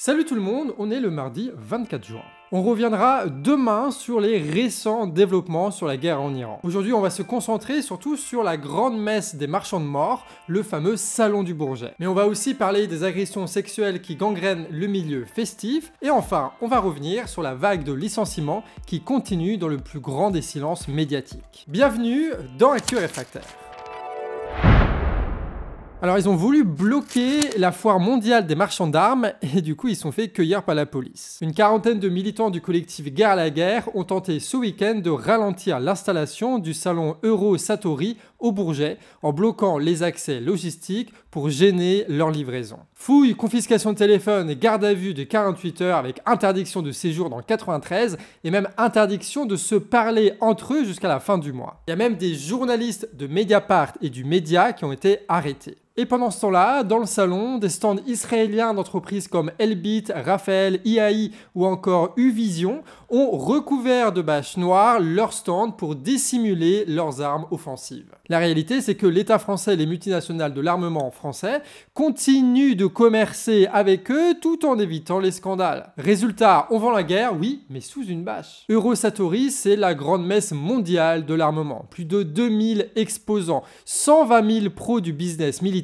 Salut tout le monde, on est le mardi 24 juin. On reviendra demain sur les récents développements sur la guerre en Iran. Aujourd'hui, on va se concentrer surtout sur la grande messe des marchands de mort, le fameux Salon du Bourget. Mais on va aussi parler des agressions sexuelles qui gangrènent le milieu festif. Et enfin, on va revenir sur la vague de licenciements qui continue dans le plus grand des silences médiatiques. Bienvenue dans Actu Réfractaire. Alors ils ont voulu bloquer la foire mondiale des marchands d'armes et du coup ils sont fait cueillir par la police. Une quarantaine de militants du collectif Guerre à la guerre ont tenté ce week-end de ralentir l'installation du salon Euro-Satori au Bourget en bloquant les accès logistiques pour gêner leur livraison. Fouilles, confiscation de téléphone et garde à vue de 48 heures avec interdiction de séjour dans 93 et même interdiction de se parler entre eux jusqu'à la fin du mois. Il y a même des journalistes de Mediapart et du Média qui ont été arrêtés. Et pendant ce temps-là, dans le salon, des stands israéliens d'entreprises comme Elbit, Raphaël, IAI ou encore Uvision ont recouvert de bâches noires leurs stands pour dissimuler leurs armes offensives. La réalité, c'est que l'État français et les multinationales de l'armement français continuent de commercer avec eux tout en évitant les scandales. Résultat, on vend la guerre, oui, mais sous une bâche. Euro-Satori, c'est la grande messe mondiale de l'armement. Plus de 2000 exposants, 120 000 pros du business militaire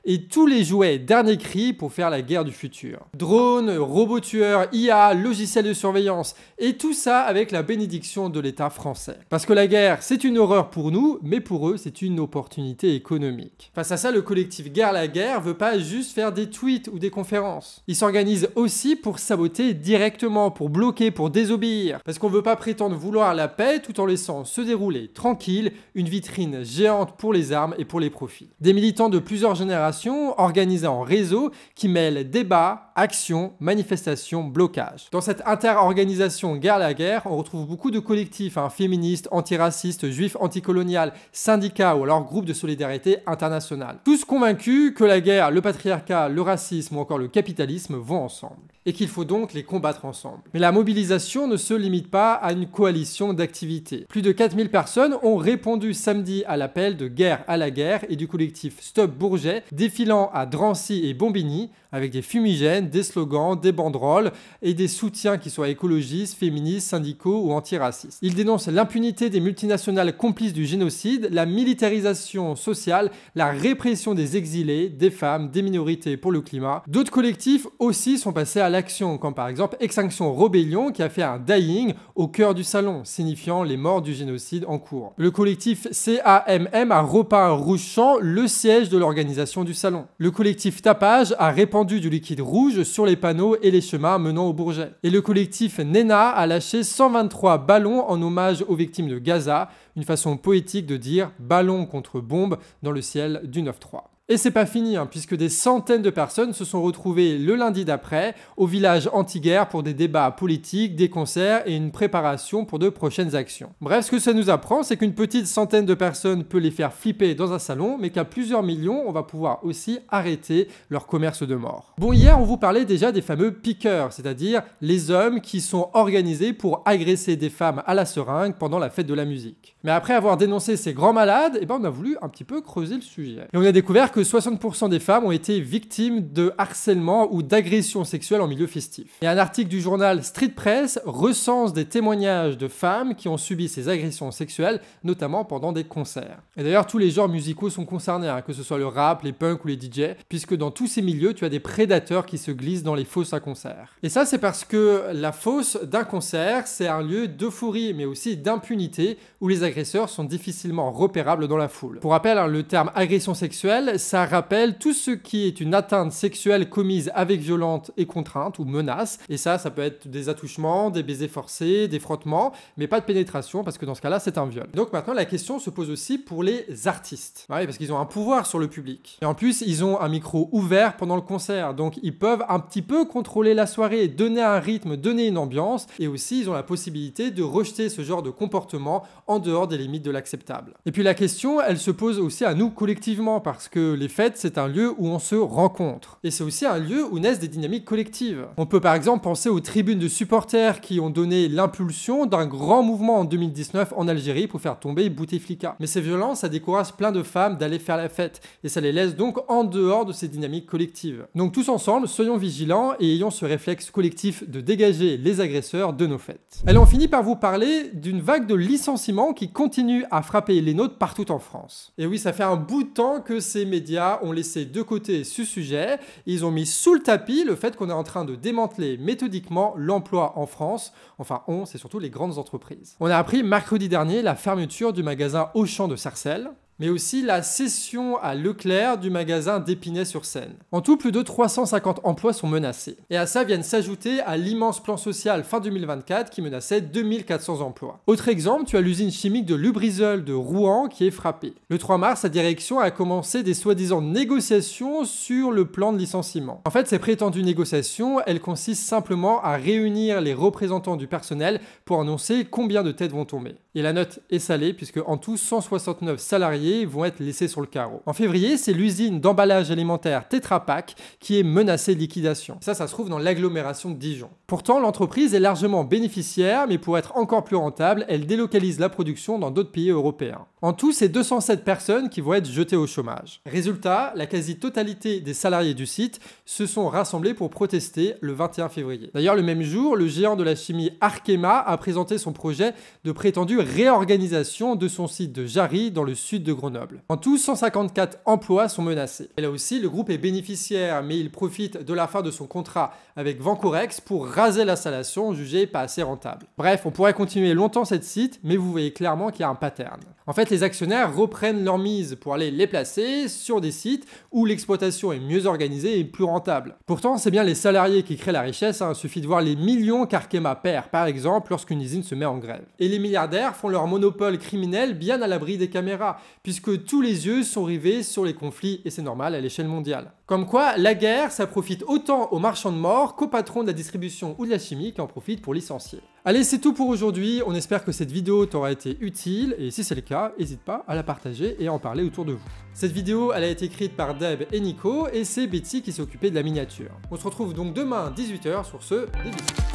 et tous les jouets dernier cri pour faire la guerre du futur. Drones, robots tueurs, IA, logiciels de surveillance et tout ça avec la bénédiction de l'État français. Parce que la guerre, c'est une horreur pour nous, mais pour eux, c'est une opportunité économique. Face à ça, le collectif Guerre à la guerre veut pas juste faire des tweets ou des conférences. Il s'organise aussi pour saboter directement, pour bloquer, pour désobéir. Parce qu'on veut pas prétendre vouloir la paix tout en laissant se dérouler tranquille une vitrine géante pour les armes et pour les profits. Des militants de plusieurs générations organisés en réseau qui mêlent débat, action, manifestation, blocage. Dans cette inter-organisation Guerre à la guerre, on retrouve beaucoup de collectifs féministes, antiracistes, juifs anticoloniales, syndicats ou alors groupes de solidarité internationale. Tous convaincus que la guerre, le patriarcat, le racisme ou encore le capitalisme vont ensemble. Et qu'il faut donc les combattre ensemble. Mais la mobilisation ne se limite pas à une coalition d'activités. Plus de 4000 personnes ont répondu samedi à l'appel de Guerre à la guerre et du collectif Stop Bourget, défilant à Drancy et Bombigny avec des fumigènes, des slogans, des banderoles et des soutiens qui soient écologistes, féministes, syndicaux ou antiracistes. Ils dénoncent l'impunité des multinationales complices du génocide, la militarisation sociale, la répression des exilés, des femmes, des minorités pour le climat. D'autres collectifs aussi sont passés à l'action, comme par exemple Extinction Rebellion qui a fait un dying au cœur du salon, signifiant les morts du génocide en cours. Le collectif CAMM a repeint rouge champ le siège de l'organisation du salon. Le collectif Tapage a répandu du liquide rouge sur les panneaux et les chemins menant au Bourget. Et le collectif Nena a lâché 123 ballons en hommage aux victimes de Gaza, une façon poétique de dire ballon contre bombe dans le ciel du 9-3. Et c'est pas fini, puisque des centaines de personnes se sont retrouvées le lundi d'après au village anti-guerre pour des débats politiques, des concerts et une préparation pour de prochaines actions. Bref, ce que ça nous apprend, c'est qu'une petite centaine de personnes peut les faire flipper dans un salon, mais qu'à plusieurs millions, on va pouvoir aussi arrêter leur commerce de mort. Bon, hier, on vous parlait déjà des fameux piqueurs, c'est-à-dire les hommes qui sont organisés pour agresser des femmes à la seringue pendant la fête de la musique. Mais après avoir dénoncé ces grands malades, on a voulu un petit peu creuser le sujet. Et on a découvert que 60% des femmes ont été victimes de harcèlement ou d'agression sexuelle en milieu festif. Et un article du journal Street Press recense des témoignages de femmes qui ont subi ces agressions sexuelles, notamment pendant des concerts. Et d'ailleurs, tous les genres musicaux sont concernés, que ce soit le rap, les punks ou les DJ, puisque dans tous ces milieux, tu as des prédateurs qui se glissent dans les fosses à concert. Et ça, c'est parce que la fosse d'un concert, c'est un lieu d'euphorie, mais aussi d'impunité, où les agresseurs sont difficilement repérables dans la foule. Pour rappel, le terme agression sexuelle, ça rappelle tout ce qui est une atteinte sexuelle commise avec violence et contrainte ou menace. Et ça peut être des attouchements, des baisers forcés, des frottements, mais pas de pénétration parce que dans ce cas-là, c'est un viol. Donc maintenant, la question se pose aussi pour les artistes. Oui, parce qu'ils ont un pouvoir sur le public. Et en plus, ils ont un micro ouvert pendant le concert. Donc ils peuvent un petit peu contrôler la soirée, donner un rythme, donner une ambiance. Et aussi, ils ont la possibilité de rejeter ce genre de comportement en dehors des limites de l'acceptable. Et puis la question, elle se pose aussi à nous collectivement parce que les fêtes, c'est un lieu où on se rencontre. Et c'est aussi un lieu où naissent des dynamiques collectives. On peut par exemple penser aux tribunes de supporters qui ont donné l'impulsion d'un grand mouvement en 2019 en Algérie pour faire tomber Bouteflika. Mais ces violences, ça décourage plein de femmes d'aller faire la fête, et ça les laisse donc en dehors de ces dynamiques collectives. Donc tous ensemble, soyons vigilants et ayons ce réflexe collectif de dégager les agresseurs de nos fêtes. Allez, on finit par vous parler d'une vague de licenciements qui continue à frapper les nôtres partout en France. Et oui, ça fait un bout de temps que ces médias ont laissé de côté ce sujet, et ils ont mis sous le tapis le fait qu'on est en train de démanteler méthodiquement l'emploi en France. Enfin, c'est surtout les grandes entreprises. On a appris mercredi dernier la fermeture du magasin Auchan de Sarcelles, mais aussi la cession à Leclerc du magasin d'Épinay-sur-Seine. En tout, plus de 350 emplois sont menacés. Et à ça viennent s'ajouter à l'immense plan social fin 2024 qui menaçait 2400 emplois. Autre exemple, tu as l'usine chimique de Lubrizol de Rouen qui est frappée. Le 3 mars, sa direction a commencé des soi-disant négociations sur le plan de licenciement. En fait, ces prétendues négociations, elles consistent simplement à réunir les représentants du personnel pour annoncer combien de têtes vont tomber. Et la note est salée puisque en tout, 169 salariés vont être laissés sur le carreau. En février, c'est l'usine d'emballage alimentaire Tetra Pak qui est menacée de liquidation. Ça se trouve dans l'agglomération de Dijon. Pourtant, l'entreprise est largement bénéficiaire, mais pour être encore plus rentable, elle délocalise la production dans d'autres pays européens. En tout, c'est 207 personnes qui vont être jetées au chômage. Résultat, la quasi-totalité des salariés du site se sont rassemblés pour protester le 21 février. D'ailleurs, le même jour, le géant de la chimie Arkema a présenté son projet de prétendue réorganisation de son site de Jarry dans le sud de Grenoble. En tout, 154 emplois sont menacés. Et là aussi, le groupe est bénéficiaire, mais il profite de la fin de son contrat avec Vencorex pour raser l'installation jugée pas assez rentable. Bref, on pourrait continuer longtemps cette site, mais vous voyez clairement qu'il y a un pattern. En fait, les actionnaires reprennent leur mise pour aller les placer sur des sites où l'exploitation est mieux organisée et plus rentable. Pourtant, c'est bien les salariés qui créent la richesse, il suffit de voir les millions qu'Arkema perd, par exemple, lorsqu'une usine se met en grève. Et les milliardaires font leur monopole criminel bien à l'abri des caméras, puisque tous les yeux sont rivés sur les conflits, et c'est normal à l'échelle mondiale. Comme quoi, la guerre, ça profite autant aux marchands de mort qu'aux patrons de la distribution ou de la chimie qui en profitent pour licencier. Allez, c'est tout pour aujourd'hui, on espère que cette vidéo t'aura été utile, et si c'est le cas, n'hésite pas à la partager et à en parler autour de vous. Cette vidéo, elle a été écrite par Deb et Nico, et c'est Betty qui s'est occupée de la miniature. On se retrouve donc demain 18h sur ce, des bisous.